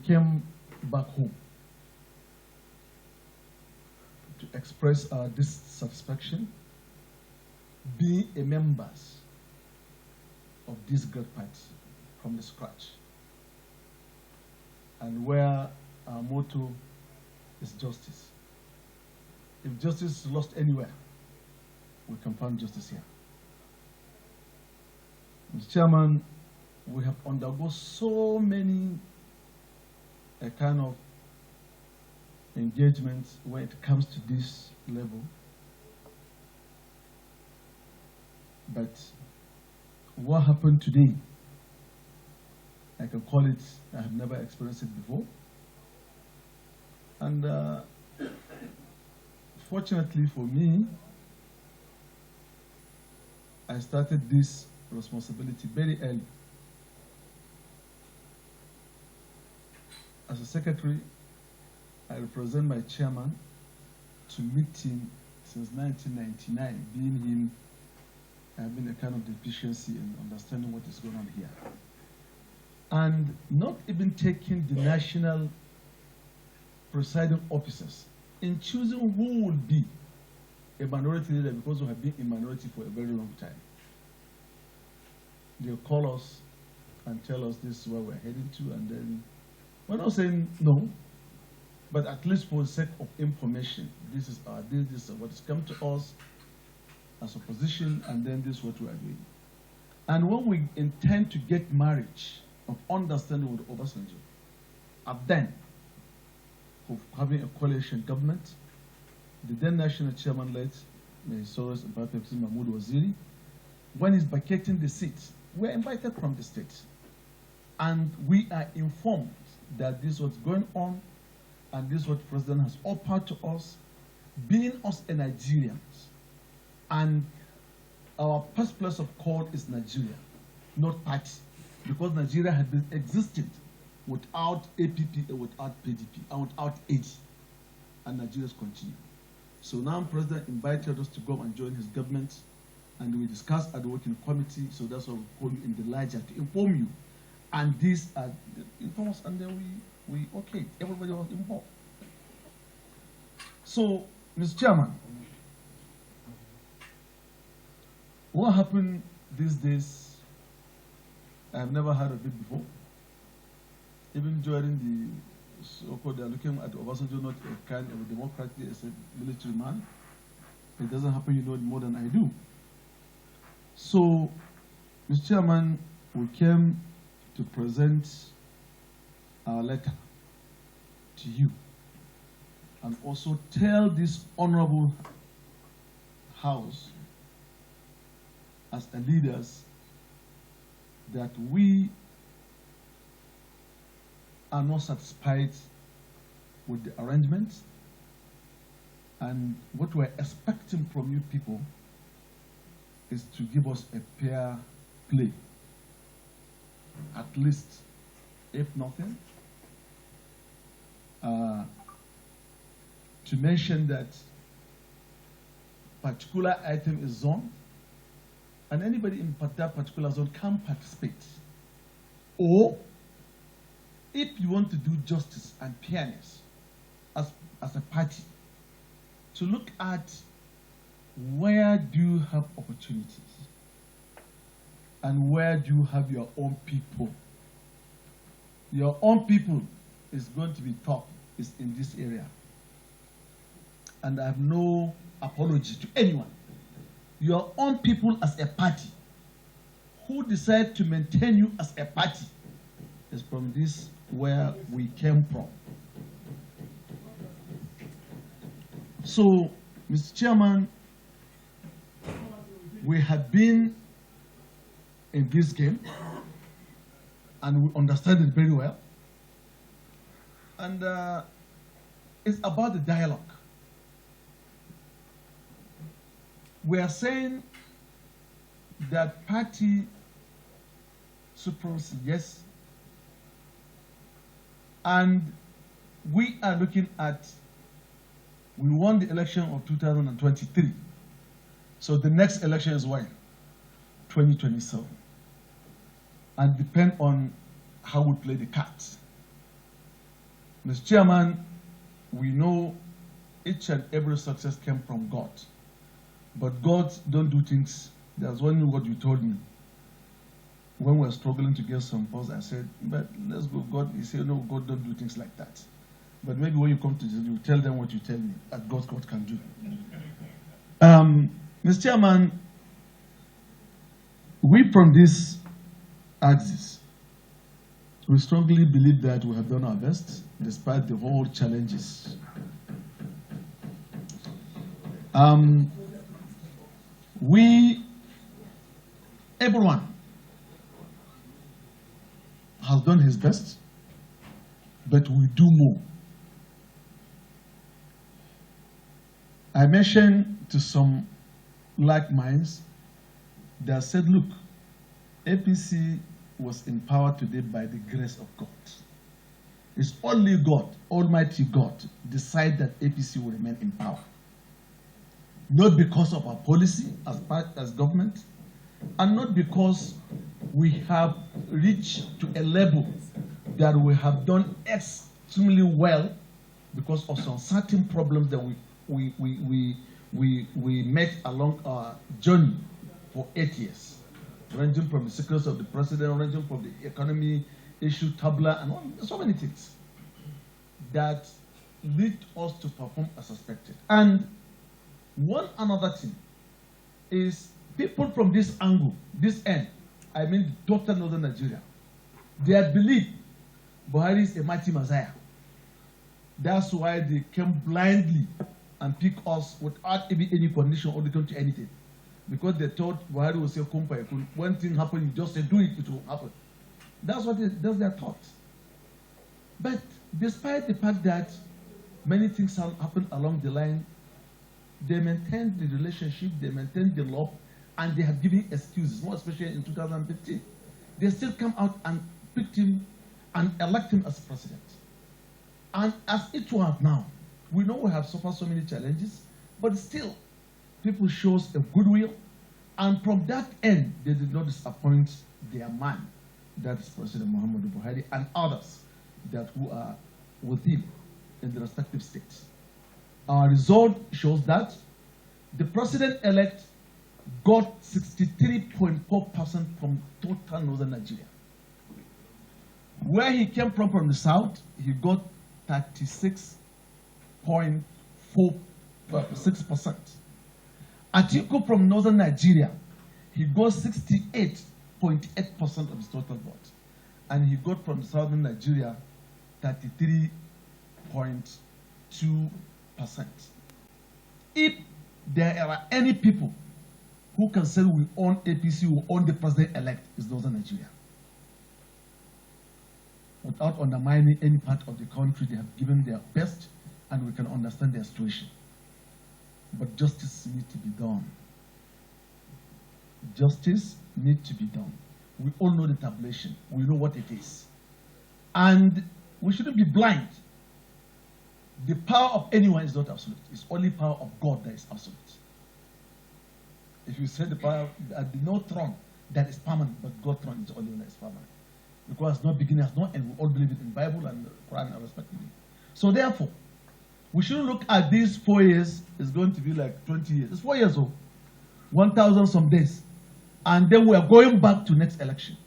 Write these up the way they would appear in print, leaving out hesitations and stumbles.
came back home to express our dissatisfaction being a members of this great party from the scratch, and where our motto is justice. If justice is lost anywhere, we can find justice here. Mr. Chairman, we have undergone so many kind of engagements when it comes to this level, but what happened today, I can call it, I have never experienced it before. And fortunately for me, I started this responsibility very early. As a secretary, I represent my chairman to meet him since 1999, being him having a kind of deficiency in understanding what is going on here. And not even taking the national presiding officers in choosing who will be a minority leader, because we have been in minority for a very long time. They'll call us and tell us this is where we're heading to, and then we're not saying no, but at least for the sake of information, this is our deal, this is what has come to us as a position, and then this is what we are doing. And when we intend to get marriage of understanding with Obasanjo, at then of having a coalition government, the then national chairman led Soros and Mahmoud Waziri, when he's vacating the seat, we're invited from the state. And we are informed that this is what's going on, and this is what the president has offered to us, being us a Nigerians. And our first place of call is Nigeria, not party, because Nigeria had been existing without APP, without PDP, and without AD, and Nigerians continue. So now the president invited us to go and join his government, and we discussed at the working committee, so that's why we call you in the larger to inform you. And these are inform us, and then we okay, everybody was involved. So, Mr. Chairman, what happened these days, I've never heard of it before. Even during the so-called, they're looking at Obasanjo not a kind of a democrat, as a military man. It doesn't happen, you know, more than I do. So, Mr. Chairman, we came to present our letter to you and also tell this honorable house as the leaders that we are not satisfied with the arrangements, and what we're expecting from you people is to give us a fair play. At least, if nothing, to mention that particular item is zoned, and anybody in that particular zone can participate. Or, if you want to do justice and fairness as a party, to look at where do you have opportunities and where do you have your own people. Your own people is going to be top, is in this area. And I have no apology to anyone. Your own people as a party who decide to maintain you as a party is from this where we came from. So, Mr. Chairman, we have been in this game and we understand it very well. And it's about the dialogue. We are saying that party supremacy, yes, and we are looking at, we won the election of 2023. So the next election is when? 2027. And depend on how we play the cards. Mr. Chairman, we know each and every success came from God. But God don't do things. There's one what you told me. When we were struggling to get some posts, I said, but let's go. God, he said, no, God don't do things like that. But maybe when you come to this, you tell them what you tell me, that God can do. Mr. Chairman, we from this axis, we strongly believe that we have done our best despite the whole challenges. Everyone has done his best, but we do more. I mentioned to some like minds that said, look, APC was empowered today by the grace of God. It's only God, Almighty God, decide that APC will remain in power. Not because of our policy as government, and not because we have reached to a level that we have done extremely well because of some certain problems that we met along our journey for 8 years, ranging from the secrets of the president, ranging from the economy issue, tabla, and so many things that lead us to perform as expected. And one another thing is people from this angle, this end, I mean total northern Nigeria, they believe Buhari is a mighty Messiah. That's why they came blindly and pick us without even any condition or they come to anything. Because they thought Buhari would say, when things happen, you just say, do it, it will happen. That's their thought. But despite the fact that many things have happened along the line, they maintained the relationship, they maintained the love, and they have given excuses, more especially in 2015. They still come out and picked him and elect him as president. And as it was now, we know we have suffered so many challenges, but still, people shows a goodwill, and from that end, they did not disappoint their man, that is President Muhammadu Buhari, and others that who are with him in the respective states. Our result shows that the president-elect got 63.4% from total northern Nigeria. Where he came from the south, he got 36.6%. Atiku from northern Nigeria, he got 68.8% of his total vote. And he got from southern Nigeria 33.2%. If there are any people who can say we own APC, we own the president-elect, is northern Nigeria. Without undermining any part of the country, they have given their best, and we can understand their situation. But justice needs to be done. Justice needs to be done. We all know the tabulation. We know what it is. And we shouldn't be blind. The power of anyone is not absolute. It's only power of God that is absolute. If you say the power, there be no throne that is permanent, but God's throne is the only one that is permanent. Because no beginning, has no end. We all believe it in the Bible and the Quran and respectively. So therefore, we shouldn't look at these 4 years. It's going to be like 20 years. It's 4 years old, 1,000 some days, and then we are going back to next election.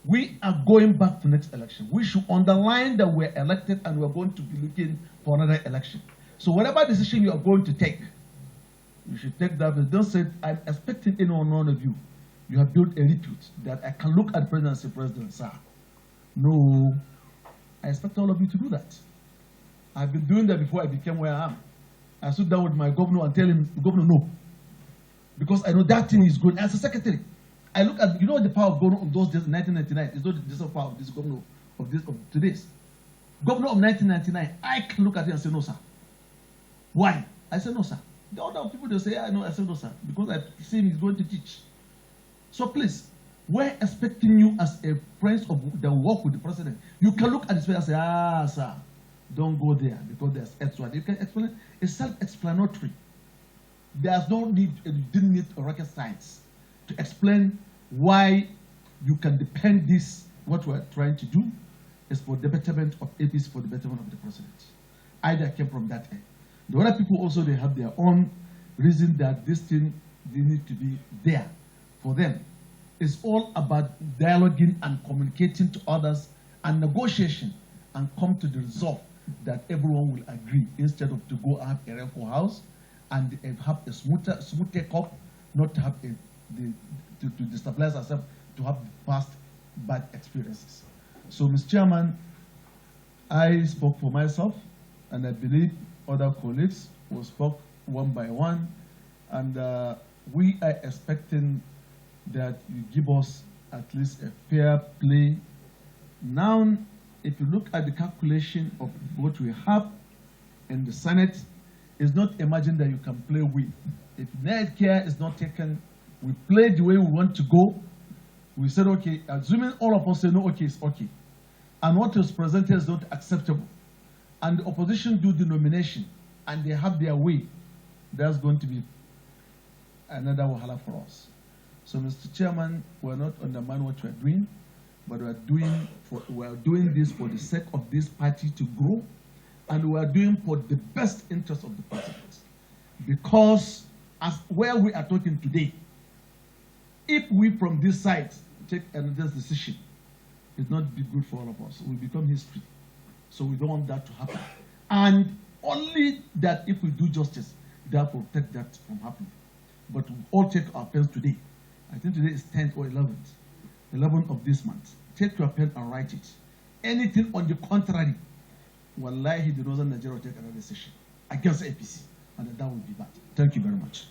We are going back to next election. We should underline that we're elected and we're going to be looking for another election. So whatever decision you are going to take, you should take that. But don't say, I'm expecting any one of you. You have built a repute that I can look at the president and say, President, sir. No, I expect all of you to do that. I've been doing that before I became where I am. I stood down with my governor and tell him, Governor, no. Because I know that thing is good. As a secretary, I look at, you know, the power of governor of those days in 1999. It's not the power of this governor of today's. Governor of 1999, I can look at it and say, no, sir. Why? I said, no, sir. The other people, they say, I know, I said, no, sir. Because I see him, he's going to teach. So please, we're expecting you as a friend of the work with the president. You can look at his face and say, ah, sir, don't go there because there's extra. You can explain it. It's self-explanatory. There's no need, you didn't need rocket science to explain why you can depend this, what we're trying to do, is for the betterment of APC, for the betterment of the president. Either came from that end. The other people also, they have their own reason that this thing, they need to be there for them. It's all about dialoguing and communicating to others and negotiation and come to the resolve that everyone will agree instead of to go and have a record house and have a smoother take-up, not to have to destabilize ourselves, to have past bad experiences. So, Mr. Chairman, I spoke for myself, and I believe other colleagues will spoke one by one, and we are expecting that you give us at least a fair play. Now, if you look at the calculation of what we have in the Senate, it's not imagined that you can play with. If net care is not taken, we play the way we want to go. We said, okay, assuming all of us say, no, okay, it's okay. And what was presented is not acceptable. And the opposition do the nomination, and they have their way. That's going to be another wahala for us. So, Mr. Chairman, we're not undermining what we're doing, but we're doing this for the sake of this party to grow, and we're doing for the best interest of the president. Because as where we are talking today, if we from this side take another decision, it's not be good for all of us. We become history. So we don't want that to happen. And only that if we do justice, that will protect that from happening. But we all take our pens today. I think today is 10th or 11th of this month. Take your pen and write it. Anything on the contrary, wallahi, the Northern Nigeria will take another decision against APC, and that will be bad. Thank you very much.